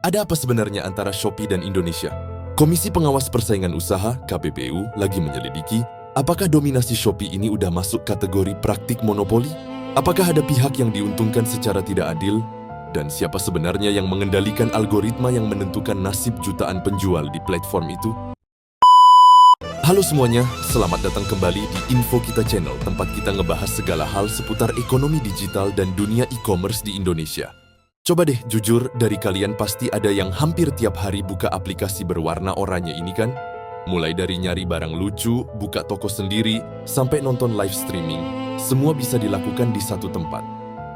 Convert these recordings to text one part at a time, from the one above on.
Ada apa sebenarnya antara Shopee dan Indonesia? Komisi Pengawas Persaingan Usaha (KPPU) lagi menyelidiki apakah dominasi Shopee ini udah masuk kategori praktik monopoli? Apakah ada pihak yang diuntungkan secara tidak adil? Dan siapa sebenarnya yang mengendalikan algoritma yang menentukan nasib jutaan penjual di platform itu? Halo semuanya, selamat datang kembali di Info Kita Channel, tempat kita ngebahas segala hal seputar ekonomi digital dan dunia e-commerce di Indonesia. Coba deh jujur, dari kalian pasti ada yang hampir tiap hari buka aplikasi berwarna oranye ini kan? Mulai dari nyari barang lucu, buka toko sendiri, sampai nonton live streaming, semua bisa dilakukan di satu tempat.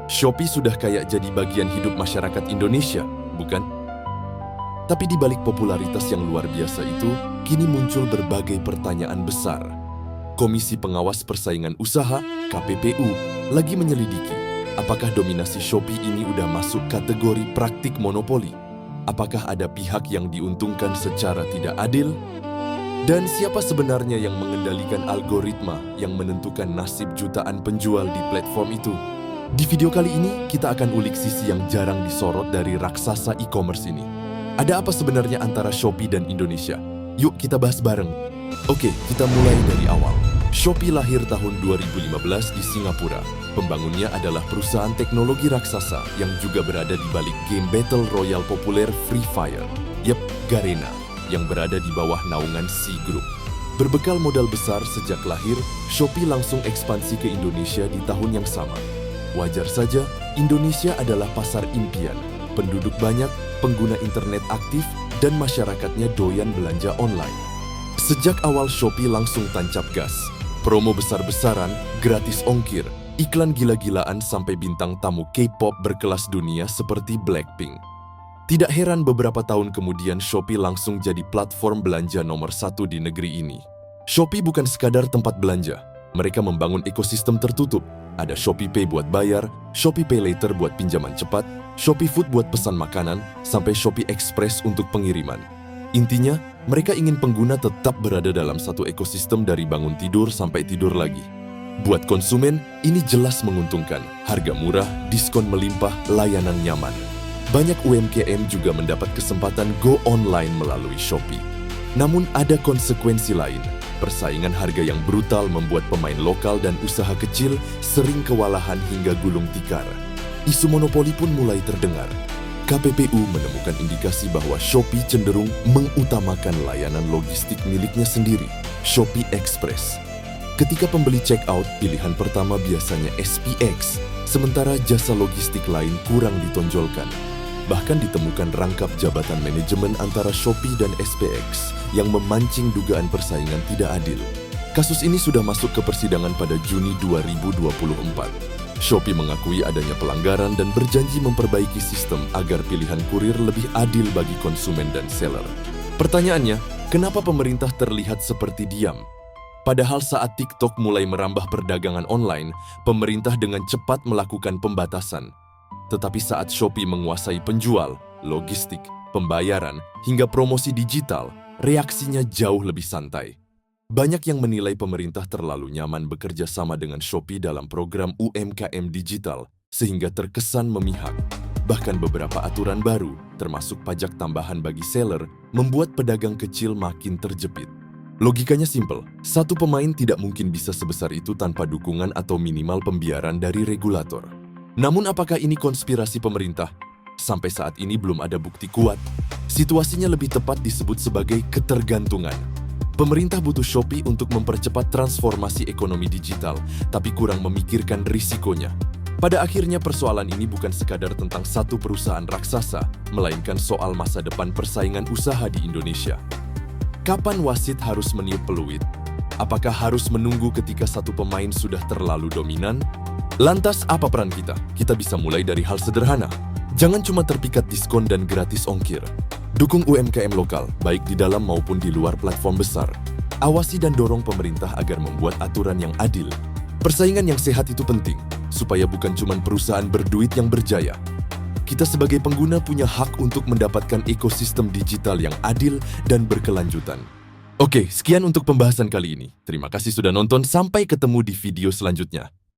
Shopee sudah kayak jadi bagian hidup masyarakat Indonesia, bukan? Tapi di balik popularitas yang luar biasa itu, kini muncul berbagai pertanyaan besar. Komisi Pengawas Persaingan Usaha (KPPU) lagi menyelidiki apakah dominasi Shopee ini udah masuk kategori praktik monopoli? Apakah ada pihak yang diuntungkan secara tidak adil? Dan siapa sebenarnya yang mengendalikan algoritma yang menentukan nasib jutaan penjual di platform itu? Di video kali ini, kita akan ulik sisi yang jarang disorot dari raksasa e-commerce ini. Ada apa sebenarnya antara Shopee dan Indonesia? Yuk kita bahas bareng. Oke, kita mulai dari awal. Shopee lahir tahun 2015 di Singapura. Pembangunnya adalah perusahaan teknologi raksasa yang juga berada di balik game Battle Royale populer Free Fire. Yep, Garena, yang berada di bawah naungan Sea Group. Berbekal modal besar sejak lahir, Shopee langsung ekspansi ke Indonesia di tahun yang sama. Wajar saja, Indonesia adalah pasar impian. Penduduk banyak, pengguna internet aktif, dan masyarakatnya doyan belanja online. Sejak awal Shopee langsung tancap gas. Promo besar-besaran, gratis ongkir, iklan gila-gilaan sampai bintang tamu K-pop berkelas dunia seperti Blackpink. Tidak heran beberapa tahun kemudian Shopee langsung jadi platform belanja nomor 1 di negeri ini. Shopee bukan sekadar tempat belanja. Mereka membangun ekosistem tertutup. Ada Shopee Pay buat bayar, Shopee Pay Later buat pinjaman cepat, Shopee Food buat pesan makanan, sampai Shopee Express untuk pengiriman. Intinya, mereka ingin pengguna tetap berada dalam satu ekosistem dari bangun tidur sampai tidur lagi. Buat konsumen, ini jelas menguntungkan. Harga murah, diskon melimpah, layanan nyaman. Banyak UMKM juga mendapat kesempatan go online melalui Shopee. Namun ada konsekuensi lain. Persaingan harga yang brutal membuat pemain lokal dan usaha kecil sering kewalahan hingga gulung tikar. Isu monopoli pun mulai terdengar. KPPU menemukan indikasi bahwa Shopee cenderung mengutamakan layanan logistik miliknya sendiri, Shopee Express. Ketika pembeli check out, pilihan pertama biasanya SPX, sementara jasa logistik lain kurang ditonjolkan. Bahkan ditemukan rangkap jabatan manajemen antara Shopee dan SPX yang memancing dugaan persaingan tidak adil. Kasus ini sudah masuk ke persidangan pada Juni 2024. Shopee mengakui adanya pelanggaran dan berjanji memperbaiki sistem agar pilihan kurir lebih adil bagi konsumen dan seller. Pertanyaannya, kenapa pemerintah terlihat seperti diam? Padahal saat TikTok mulai merambah perdagangan online, pemerintah dengan cepat melakukan pembatasan. Tetapi saat Shopee menguasai penjual, logistik, pembayaran, hingga promosi digital, reaksinya jauh lebih santai. Banyak yang menilai pemerintah terlalu nyaman bekerja sama dengan Shopee dalam program UMKM digital, sehingga terkesan memihak. Bahkan beberapa aturan baru, termasuk pajak tambahan bagi seller, membuat pedagang kecil makin terjepit. Logikanya simpel, satu pemain tidak mungkin bisa sebesar itu tanpa dukungan atau minimal pembiaran dari regulator. Namun apakah ini konspirasi pemerintah? Sampai saat ini belum ada bukti kuat. Situasinya lebih tepat disebut sebagai ketergantungan. Pemerintah butuh Shopee untuk mempercepat transformasi ekonomi digital, tapi kurang memikirkan risikonya. Pada akhirnya persoalan ini bukan sekadar tentang satu perusahaan raksasa, melainkan soal masa depan persaingan usaha di Indonesia. Kapan wasit harus meniup peluit? Apakah harus menunggu ketika satu pemain sudah terlalu dominan? Lantas apa peran kita? Kita bisa mulai dari hal sederhana. Jangan cuma terpikat diskon dan gratis ongkir. Dukung UMKM lokal, baik di dalam maupun di luar platform besar. Awasi dan dorong pemerintah agar membuat aturan yang adil. Persaingan yang sehat itu penting, supaya bukan cuma perusahaan berduit yang berjaya. Kita sebagai pengguna punya hak untuk mendapatkan ekosistem digital yang adil dan berkelanjutan. Oke, sekian untuk pembahasan kali ini. Terima kasih sudah nonton, sampai ketemu di video selanjutnya.